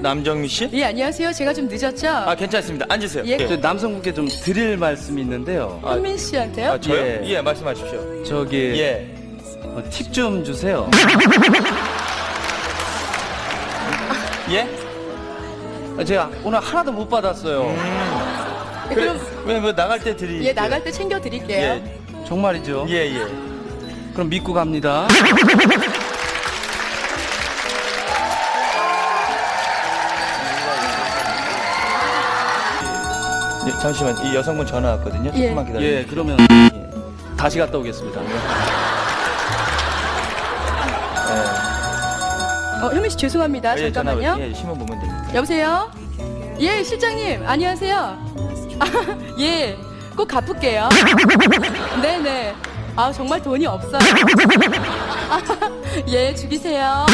남정미 씨? 예, 안녕하세요. 제가 좀 늦었죠? 아, 괜찮습니다. 앉으세요. 예. 저 남성분께 좀 드릴 말씀이 있는데요. 현민 씨한테요? 아, 저요? 예. 예, 말씀하십시오. 저기 예. 팁 좀 주세요. 예? 제가 오늘 하나도 못 받았어요. 예, 그래, 그럼 왜 나갈 때 드리. 예, 나갈 때 챙겨 드릴게요. 예. 정말이죠? 예, 예. 그럼 믿고 갑니다. 예, 잠시만, 이 여성분 전화 왔거든요. 예. 조금만 기다려요. 예, 그러면 다시 갔다 오겠습니다. 현민 씨 죄송합니다. 예, 잠깐만요. 예, 신문 보면 됩니다. 여보세요? 예, 실장님. 안녕하세요. 아, 예, 꼭 갚을게요. 네네. 아, 정말 돈이 없어요. 아, 예, 죽이세요.